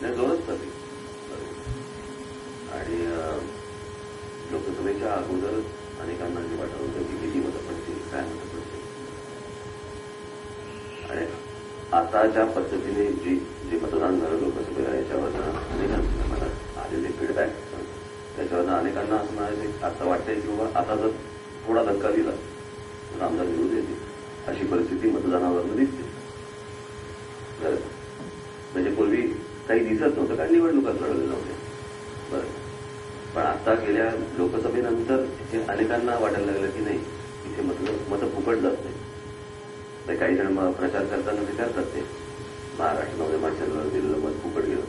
नाही, दोनच चालली. आणि लोकसभेच्या अगोदर अनेकांना जे वाटत होतं की किती मतं पडतील, काय मतं पडतील. आणि आताच्या पद्धतीने जे मतदान झालं लोकसभेला याच्यावरनं अनेकांना मला आलेले फीडबॅक त्याच्यावरनं अनेकांना असं म्हणायचं आता वाटतंय की बाबा आता जर थोडा धक्का दिला तर आमदार निवडून येतील अशी परिस्थिती मतदानावरनं दिसते. म्हणजे पूर्वी काही दिसत नव्हतं कारण निवडणुकाच लढवल्या नव्हत्या. बरं, पण आता गेल्या लोकसभेनंतर हे अनेकांना वाटायला लागलं की नाही इथे मतं फुकट जात नाही. काही जण प्रचार करताना विचारतात ते महाराष्ट्र नवनिर्माण दिलेलं मत फुकट गेलं.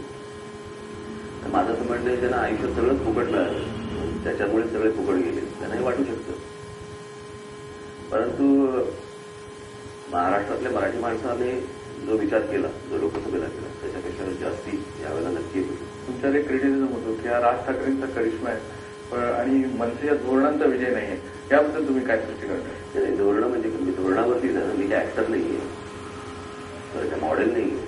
तर माझं असं म्हणणं आहे त्यांना आयुष्यात सगळंच फुकट मिळालं त्याच्यामुळे सगळे फुकट गेले त्यांनाही वाटू शकतं. परंतु महाराष्ट्रातल्या मराठी माणसाने जो विचार केला जो लोकसभेला केला त्याच्यापेक्षा जास्ती यावेळेला नक्की होईल. तुमच्यावर एक क्रिटिसिझम होतो की हा राज ठाकरेंचा करिश्मा आहे आणि मनसेच्या धोरणांचा विजय नाहीये, याबद्दल तुम्ही काय स्पष्ट करता? धोरणं म्हणजे मी धोरणावरतीच आहे ना, मी काय ऍक्टर नाहीये, काय मॉडेल नाहीये.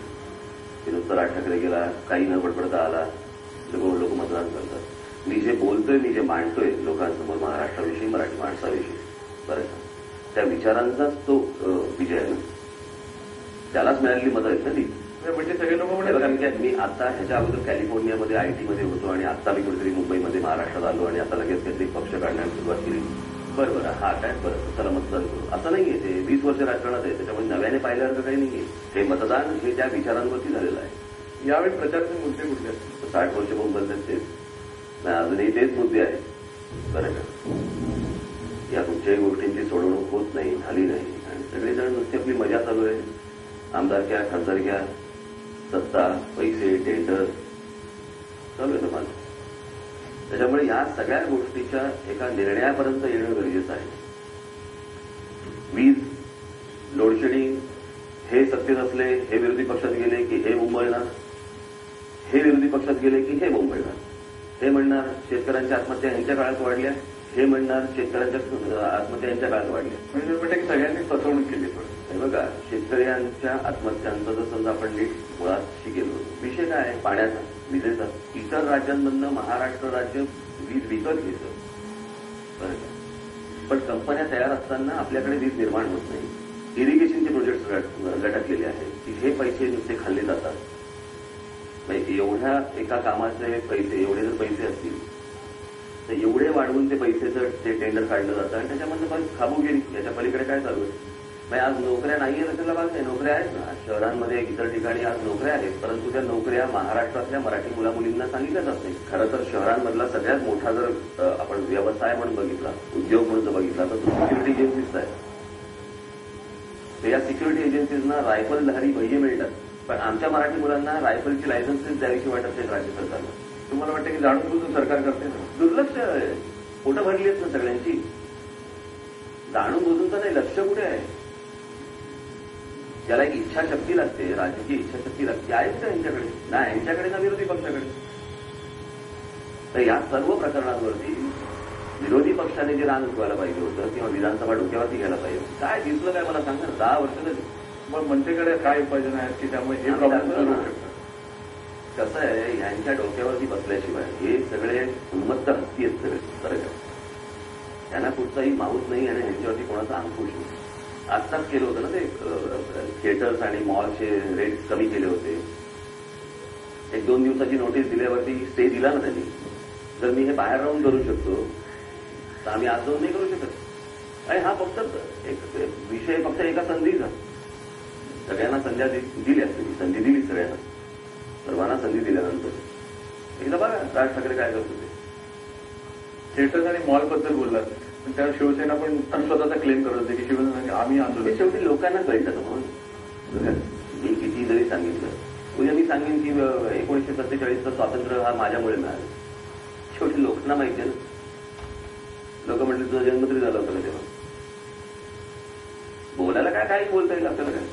की नुसतं राज ठाकरे गेला काही न बडबडता आला लोक मतदान करतात. मी जे बोलतोय मी जे मांडतोय लोकांसमोर महाराष्ट्राविषयी मराठी माणसाविषयी बरं का त्या विचारांचाच तो विजय आहे ना, त्यालाच मिळालेली मतं आहेत ना ती. म्हणजे सगळे लोक म्हणतात मी आता ह्याच्या अगोदर कॅलिफोर्नियामध्ये आयटीमध्ये होतो आणि आता मी कुठेतरी मुंबईमध्ये महाराष्ट्रात आलो आणि आता लगेच काहीतरी पक्ष काढण्याला सुरुवात केली. बरं हा काय बरं चला मतदान करू असं नाहीये. ते 20 वर्ष राजकारणात आहे त्याच्यामुळे नव्याने पाहिल्यासारखं काही नाहीये. हे मतदान हे त्या विचारांवरती झालेलं आहे. यावेळी प्रचाराचे मुद्दे कुठले असतात? 60 वर्ष बोलतात तेच नाही, अजूनही तेच मुद्दे आहेत. बरं का या कुठच्याही गोष्टींची सोडवणूक होत नाही, झाली नाही आणि सगळेजण नुसती आपली मजा चालू आहे. आमदारक्या खासदारक्या सत्ता पैसे टेंडर चालू आहे ना माझं. त्याच्यामुळे या सगळ्या गोष्टीच्या एका निर्णयापर्यंत येणं गरजेचं आहे. वीज लोडशेडिंग हे सत्तेत असले हे विरोधी पक्षात गेले की हे मुंबईला, हे विरोधी पक्षात गेले की हे मुंबईला. हे म्हणणार शेतकऱ्यांच्या आत्महत्या यांच्या काळात वाढल्या, हे म्हणणार शेतकऱ्यांच्या आत्महत्या यांच्या काळात वाढल्या. म्हणजे म्हणते की सगळ्यांनी फसवणूक केली. हे बघा शेतकऱ्यांच्या आत्महत्यांचं जर समजा आपण नीट मुळाशी गेलो विषय काय आहे पाण्याचा विजेचा. इतर राज्यांमधनं महाराष्ट्र राज्य वीज विकत घेतं बरं का, पण कंपन्या तयार असताना आपल्याकडे वीज निर्माण होत नाही. इरिगेशनचे प्रोजेक्ट लटकलेले आहेत की हे पैसे नुसते खाल्ले जातात. म्हणजे एवढ्या एका कामाचे पैसे एवढे जर पैसे असतील तर एवढे वाढवून ते पैसे जर ते टेंडर काढलं जातं आणि त्याच्यामध्ये खाबूगिरी याच्या पलीकडे काय चालू आहे. म्हणजे आज नोकऱ्या नाहीये त्याला भाग नाही, नोकऱ्या आहेत ना शहरांमध्ये इतर ठिकाणी आज नोकऱ्या आहेत. परंतु त्या नोकऱ्या महाराष्ट्रातल्या मराठी मुलामुलींना सांगितल्या जात नाही. खरं तर शहरांमधला सगळ्यात मोठा जर आपण व्यवसाय म्हणून बघितला उद्योग म्हणून जर बघितला तर तो सिक्युरिटी एजन्सीजचा आहे. तर या सिक्युरिटी एजन्सीजना रायफलधारी भय्ये मिळतात, पण आमच्या मराठी मुलांना रायफलची लायसन्सेस द्यावीशी वाटत नाही राज्य सरकारला. तुम्हाला वाटतं की जाणून बुजून सरकार करते? दुर्लक्ष आहे. पोटं भरली आहेत ना सगळ्यांची. जाणून बुजून तर नाही, लक्ष कुठे आहे. ज्याला एक इच्छाशक्ती लागते राजकीय इच्छाशक्ती लागते आहेच का यांच्याकडे? ना यांच्याकडे ना विरोधी पक्षाकडे. तर या सर्व प्रकरणांवरती विरोधी पक्षाने जे रान उठवायला पाहिजे होतं किंवा विधानसभा डोक्यावरती घ्यायला पाहिजे होतं काय दिसलं काय मला सांगा ना. 10 वर्ष झाली. मग मनसेकडे काय उपाययोजना आहेत की त्यामुळे हे प्रॉब्लेम सोडवू शकतात? कसं आहे यांच्या डोक्यावरती बसल्याशिवाय हे सगळे उन्मत्त हत्ती आहेत सगळे बरं का. त्यांना कुठचाही माऊस नाही आणि ह्यांच्यावरती कोणाचा अंकुश नाही. आत्ताच केलं होतं ना ते थिएटर्स आणि मॉलचे रेट कमी केले होते. 1-2 दिवसाची नोटीस दिल्यावरती स्टे दिला ना त्यांनी. जर मी हे बाहेर राहून करू शकतो तर आम्ही आज जाऊन नाही करू शकत. आणि हा फक्त एक विषय फक्त एका संधीचा. सगळ्यांना संध्या दिल्या तुम्ही संधी दिली सगळ्यांना सर्वांना संधी दिल्यानंतर एकदा बघा राज ठाकरे काय करत होते. थिएटर्स आणि मॉलबद्दल बोललात पण त्यावर शिवसेना पण स्वतःचा क्लेम करत होते की शिवसेना आम्ही आंदोलन. शेवटी लोकांना कळतं म्हणून मी किती जरी सांगितलं उद्या मी सांगेन की 1947चं स्वातंत्र्य हा माझ्यामुळे मिळालं. शेवटी लोकांना माहिती आहे ना. लोक म्हटले तुझा जन्म तरी झाला होता तेव्हा. बोलायला काय बोलता येईल आपल्याला काय.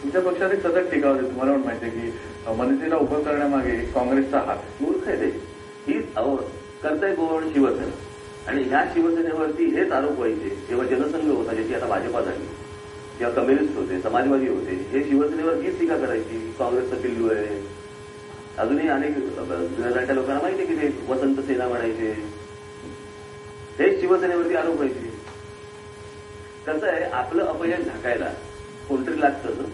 तुमच्या पक्षात एक सतत टीका होते. तुम्हाला पण माहिती आहे की मनसेला उभं करण्यामागे काँग्रेसचा हात. मूर्ख आहे ते. ही करताय कोण शिवसेना आणि ह्या शिवसेनेवरती हेच आरोप व्हायचे जेव्हा जनसंघ होता ज्याची आता भाजपा झाली किंवा कम्युनिस्ट होते समाजवादी होते हे शिवसेनेवर हीच टीका करायची काँग्रेसचं पिल्लू आहे अजूनही अनेक जुन्या लोकांना माहिती आहे की ते वसंत सेना म्हणायचे, हेच शिवसेनेवरती आरोप व्हायचे. कसं आहे, आपलं अपयश झाकायला कोणतरी लागतं ना.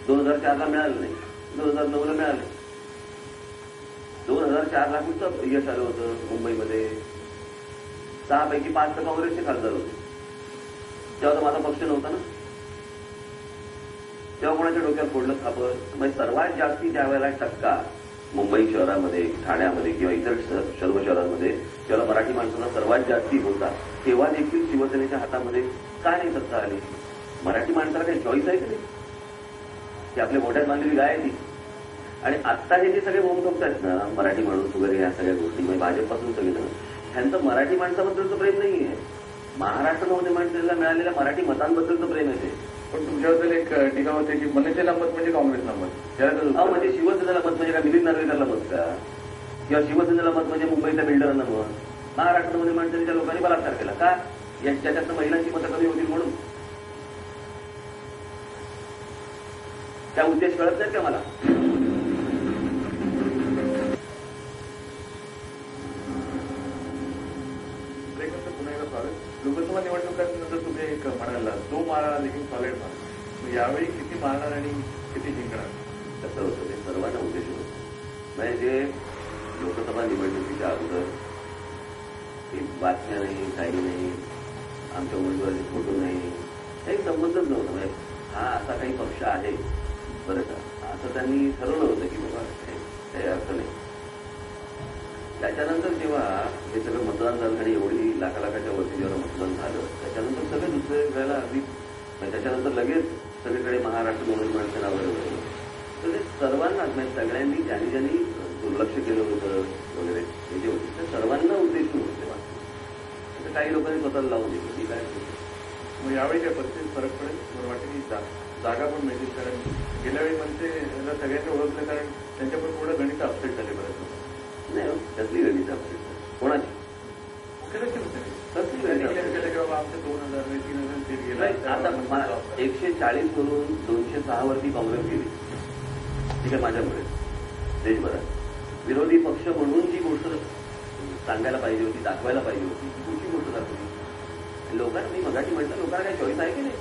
2004ला मिळालं नाही, 2009ला मिळालं. 2004ला कुठचं यश आलं होतं मुंबईमध्ये? 6 पैकी 5 तर काँग्रेसचे खासदार होते. तेव्हा तर माझा पक्ष नव्हता ना. तेव्हा कोणाच्या डोक्यात फोडलं खापर? म्हणजे सर्वात जास्ती ज्या वेळेला टक्का मुंबई शहरामध्ये, ठाण्यामध्ये किंवा इतर सर्व शहरांमध्ये जेव्हा मराठी माणसांना सर्वात जास्ती होता, तेव्हा देखील शिवसेनेच्या हातामध्ये का नाही सत्ता आली? मराठी माणसाला काही चॉईस आहे की नाही? की आपल्या मोठ्यात बांधलेली गाय आहे ती. आणि आत्ता हे जे सगळे मोम ठोकतायत ना, मराठी माणूस वगैरे ह्या सगळ्या गोष्टी, म्हणजे भाजपपासून सगळे जण, ह्यांचं मराठी माणसाबद्दलचं प्रेम नाहीये. महाराष्ट्रामध्ये माणसाला मिळालेल्या मराठी मतांबद्दलचं प्रेम आहे ते. पण तुमच्याबद्दल एक टीका होते की मनसेला मत म्हणजे काँग्रेसला मत. म्हणजे शिवसेनेला मत म्हणजे का मिलिंद नार्वेकरला मत का? किंवा शिवसेनेला मत म्हणजे मुंबईतल्या बिल्डरांना मत? महाराष्ट्रामध्ये माणसांच्या लोकांनी बलात्कार केला का? याच्यात महिलांची मतं कमी होतील म्हणून? त्या उद्देश कळत नाहीत का मला? पुन्हा एकदा स्वागत. लोकसभा निवडणुकांनंतर तुम्ही एक म्हणाला, जो मारा देखील सॉलिड मारा. यावेळी किती मारणार आणि किती जिंकणार? कसं होतं ते सर्वांना उद्देश होतो. म्हणजे जे लोकसभा निवडणुकीच्या अगोदर बातम्या नाही, काही नाही, आमच्या उमेदवाराचे फोटो नाही, काही संबंधच नव्हता. म्हणजे हा असा काही पक्ष आहे बरं का, असं त्यांनी ठरवलं होतं की बाबा काही अर्थ नाही. त्याच्यानंतर जेव्हा हे सगळं मतदान झालं आणि एवढी लाखाच्या वरती जेव्हा मतदान झालं, त्याच्यानंतर सगळे दुसऱ्या वेळेला अगदी त्याच्यानंतर लगेच सगळीकडे महाराष्ट्र म्हणून माणसं नावं वगैरे. तर ते सर्वांनाच, म्हणजे सगळ्यांनी ज्यांनी ज्यांनी दुर्लक्ष केलं होतं वगैरे हे जे होते त्या सर्वांना उद्देशून होते. तर काही लोकांनी स्वतःला लावून दिलं की काय. मग यावेळी काय परिस्थिती फरक पडेल? मला वाटतं की जागा पण मिळतील. कारण गेल्या वेळी म्हणजे सगळ्यांनी ओळखलं, कारण त्यांच्याकडून पुढे गणित अपसेट झाले बरेच. नाही, कसली गणित अपसेट? कोणाची? कसली गणित? आमचे 2000 3,000 सीट गेला. आता 140 वरून 206 वरती काँग्रेस गेली, ठीक आहे, माझ्यामुळे देशभरात. विरोधी पक्ष म्हणून जी गोष्ट सांगायला पाहिजे होती, दाखवायला पाहिजे होती, ती कुठची गोष्ट दाखवली? लोकांना, मी मगाशी म्हटलं, लोकांना काही चॉईस आहे की नाही?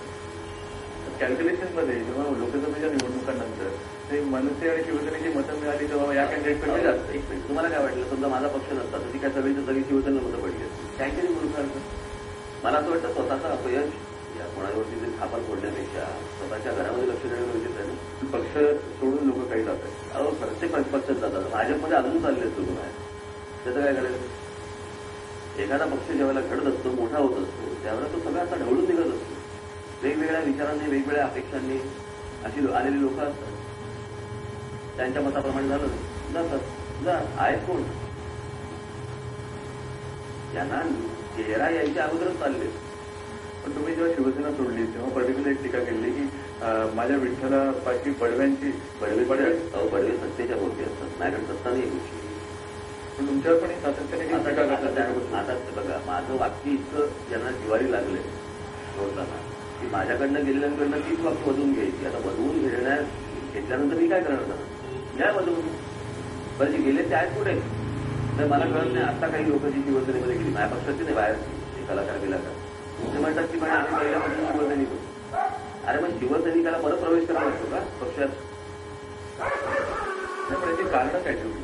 कॅल्क्युलेशनमध्ये जेव्हा लोकसभेच्या निवडणुकांनंतर ते मनसे आणि शिवसेनेची मतं मिळाली, तेव्हा या कॅन्डिडेटकडे जास्त. एक मिनिट, तुम्हाला काय वाटलं समजा माझा पक्ष नसता तर ती काय सगळीच्या सगळी शिवसेनेला मतं पडली असती? काय केली म्हणून? मला असं वाटतं स्वतःचं अपयश या कोणावरती जे खापर फोडण्यापेक्षा स्वतःच्या घरामध्ये लक्ष देणं गरजेचं आहे ना. पक्ष सोडून लोक काही जातात. अहो, प्रत्येक पक्षात जातात. भाजपमध्ये अजून चालले असतो तुम्हाला, त्याचं काय करायचं? एखादा पक्ष ज्यावेळेला घडत असतो, मोठा होत असतो, त्यावेळेला तो सगळा असा ढवळून निघत असतो. वेगवेगळ्या विचारांनी, वेगवेगळ्या अपेक्षांनी अशी आलेली लोक असतात. त्यांच्या मताप्रमाणे झालं जातात. जा आहेत कोण? यांना चेहरा यायच्या अगोदरच चालले. पण तुम्ही जेव्हा शिवसेना सोडली तेव्हा पर्टिक्युलर एक टीका केली की माझ्या विठ्ठलापाशी बडव्यांची बडवे सत्तेच्या गोष्टी असतात. माझ्याकडे सत्ता नाही गोष्टी. पण तुमच्यावर पण सातत्याने टीका करतात. आता बघा, माझं वाक्य इतकं ज्यांना जिवारी लागले सोडताना की माझ्याकडनं गेलेल्यांकडनं तीच वाक्य बदलून घ्यायची. आता बदवून घेतल्यानंतर मी काय करणार? घ्या बदलून. बरं, जे गेले ते आहेत कुठे? तर मला कळत नाही. आता काही लोक जी शिवसेनेमध्ये गेली, माझ्या पक्षाची नाही, बाहेरची कलाकार बिलाकार, ते म्हणतात की म्हणजे आम्ही पहिल्यापासून शिवसैनिक होतो. अरे मग शिवसैनिकाला परत प्रवेश करावा लागतो का पक्षात? त्याची कारणं काय ठेवली?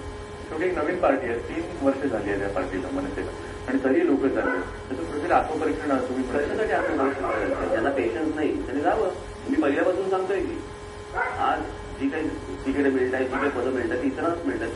शेवटी एक नवीन पार्टी आहे, 3 वर्ष झाली आहे त्या पार्टीला, मनसेला, आणि तरी लोक चालले. त्याचं कुठेतरी आत्मपरीक्षण तुम्ही कशासाठी आत्मपरीक्षण करायचं? ज्यांना पेशन्स नाही त्यांनी जावं. मी पहिल्यापासून सांगतोय की आज जी काही तिकीट मिळत आहे, जी काही पदं मिळतात, ती इतरांनाच मिळतात.